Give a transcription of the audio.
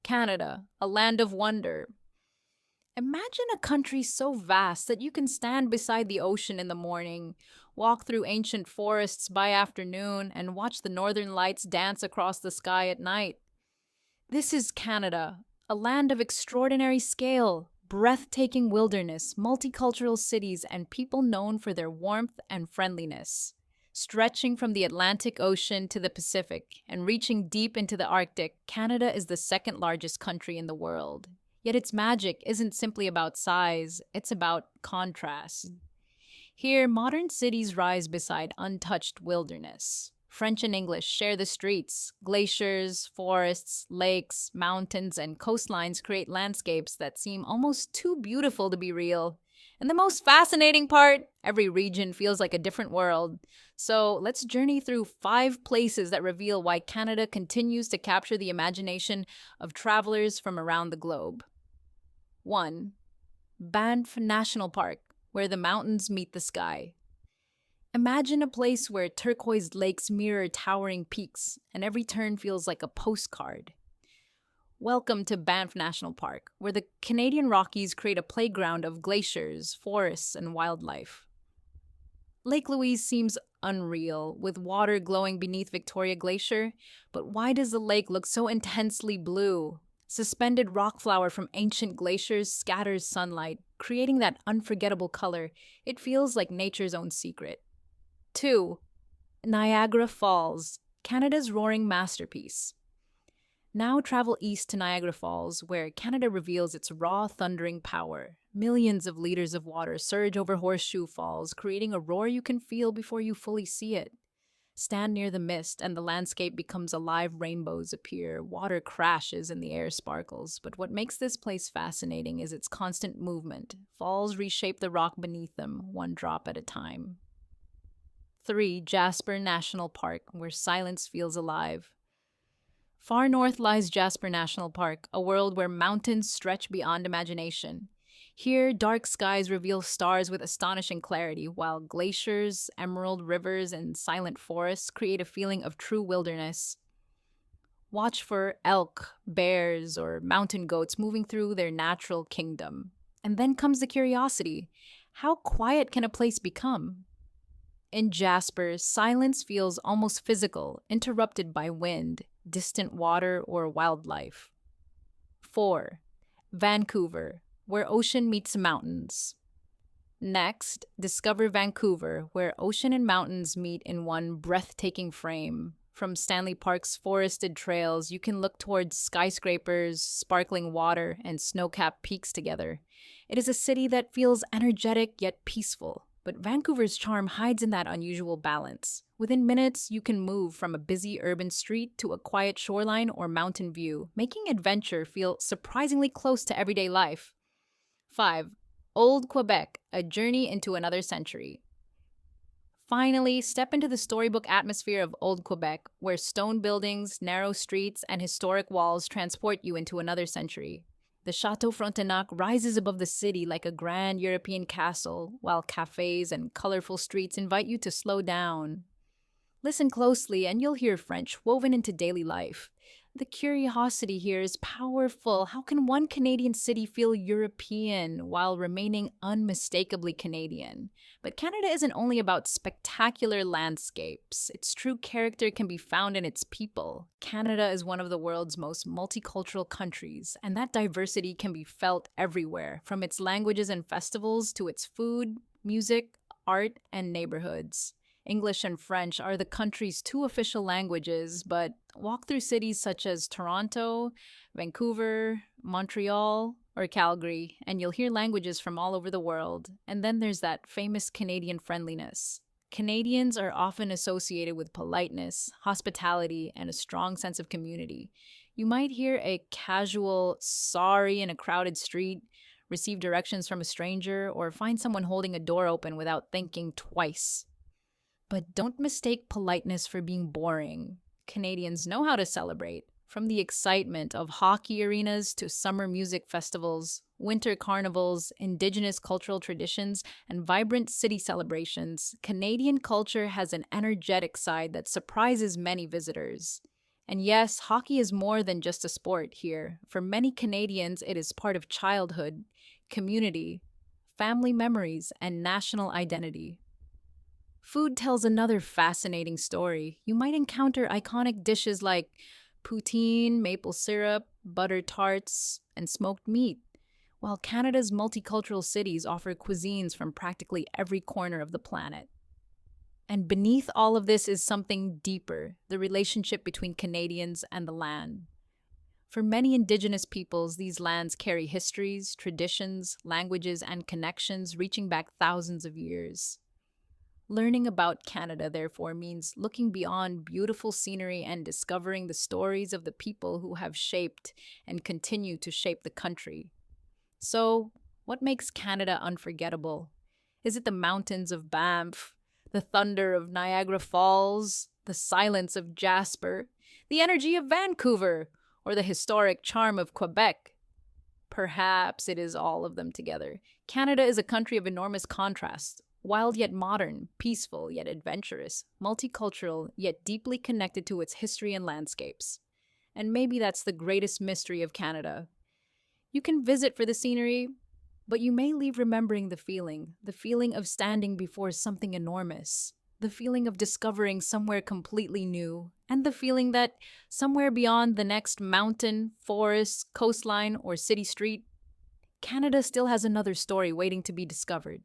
Canada, a land of wonder. Imagine a country so vast that you can stand beside the ocean in the morning, walk through ancient forests by afternoon, and watch the northern lights dance across the sky at night. This is Canada, a land of extraordinary scale, breathtaking wilderness, multicultural cities, and people known for their warmth and friendliness. Stretching from the Atlantic Ocean to the Pacific and reaching deep into the Arctic, Canada is the second largest country in the world. Yet its magic isn't simply about size, it's about contrast. Here, modern cities rise beside untouched wilderness. French and English share the streets. Glaciers, forests, lakes, mountains, and coastlines create landscapes that seem almost too beautiful to be real. And the most fascinating part, every region feels like a different world. So let's journey through 5 places that reveal why Canada continues to capture the imagination of travelers from around the globe. 1. Banff National Park, where the mountains meet the sky. Imagine a place where turquoise lakes mirror towering peaks, and every turn feels like a postcard. Welcome to Banff National Park, where the Canadian Rockies create a playground of glaciers, forests, and wildlife. Lake Louise seems unreal, with water glowing beneath Victoria Glacier, but why does the lake look so intensely blue? Suspended rock flour from ancient glaciers scatters sunlight, creating that unforgettable color. It feels like nature's own secret. 2. Niagara Falls, Canada's roaring masterpiece. Now travel east to Niagara Falls, where Canada reveals its raw, thundering power. Millions of liters of water surge over Horseshoe Falls, creating a roar you can feel before you fully see it. Stand near the mist, and the landscape becomes alive. Rainbows appear, water crashes, and the air sparkles. But what makes this place fascinating is its constant movement. Falls reshape the rock beneath them, one drop at a time. 3. Jasper National Park, where silence feels alive. Far north lies Jasper National Park, a world where mountains stretch beyond imagination. Here, dark skies reveal stars with astonishing clarity, while glaciers, emerald rivers, and silent forests create a feeling of true wilderness. Watch for elk, bears, or mountain goats moving through their natural kingdom. And then comes the curiosity. How quiet can a place become? In Jasper, silence feels almost physical, interrupted by wind, distant water, or wildlife. 4. Vancouver, where ocean meets mountains. Next, discover Vancouver, where ocean and mountains meet in one breathtaking frame. From Stanley Park's forested trails, you can look towards skyscrapers, sparkling water, and snow-capped peaks together. It is a city that feels energetic yet peaceful. But Vancouver's charm hides in that unusual balance. Within minutes, you can move from a busy urban street to a quiet shoreline or mountain view, making adventure feel surprisingly close to everyday life. 5. Old Quebec, a journey into another century. Finally, step into the storybook atmosphere of Old Quebec, where stone buildings, narrow streets, and historic walls transport you into another century. The Chateau Frontenac rises above the city like a grand European castle, while cafes and colorful streets invite you to slow down. Listen closely and you'll hear French woven into daily life. The curiosity here is powerful. How can one Canadian city feel European while remaining unmistakably Canadian? But Canada isn't only about spectacular landscapes. Its true character can be found in its people. Canada is one of the world's most multicultural countries, and that diversity can be felt everywhere, from its languages and festivals to its food, music, art, and neighborhoods. English and French are the country's 2 official languages, but walk through cities such as Toronto, Vancouver, Montreal, or Calgary, and you'll hear languages from all over the world. And then there's that famous Canadian friendliness. Canadians are often associated with politeness, hospitality, and a strong sense of community. You might hear a casual sorry in a crowded street, receive directions from a stranger, or find someone holding a door open without thinking twice. But don't mistake politeness for being boring. Canadians know how to celebrate. From the excitement of hockey arenas to summer music festivals, winter carnivals, indigenous cultural traditions, and vibrant city celebrations, Canadian culture has an energetic side that surprises many visitors. And yes, hockey is more than just a sport here. For many Canadians, it is part of childhood, community, family memories, and national identity. Food tells another fascinating story. You might encounter iconic dishes like poutine, maple syrup, butter tarts, and smoked meat, while Canada's multicultural cities offer cuisines from practically every corner of the planet. And beneath all of this is something deeper, the relationship between Canadians and the land. For many Indigenous peoples, these lands carry histories, traditions, languages, and connections reaching back thousands of years. Learning about Canada, therefore, means looking beyond beautiful scenery and discovering the stories of the people who have shaped and continue to shape the country. So, what makes Canada unforgettable? Is it the mountains of Banff, the thunder of Niagara Falls, the silence of Jasper, the energy of Vancouver, or the historic charm of Quebec? Perhaps it is all of them together. Canada is a country of enormous contrast, wild yet modern, peaceful yet adventurous, multicultural yet deeply connected to its history and landscapes. And maybe that's the greatest mystery of Canada. You can visit for the scenery, but you may leave remembering the feeling of standing before something enormous, the feeling of discovering somewhere completely new, and the feeling that somewhere beyond the next mountain, forest, coastline, or city street, Canada still has another story waiting to be discovered.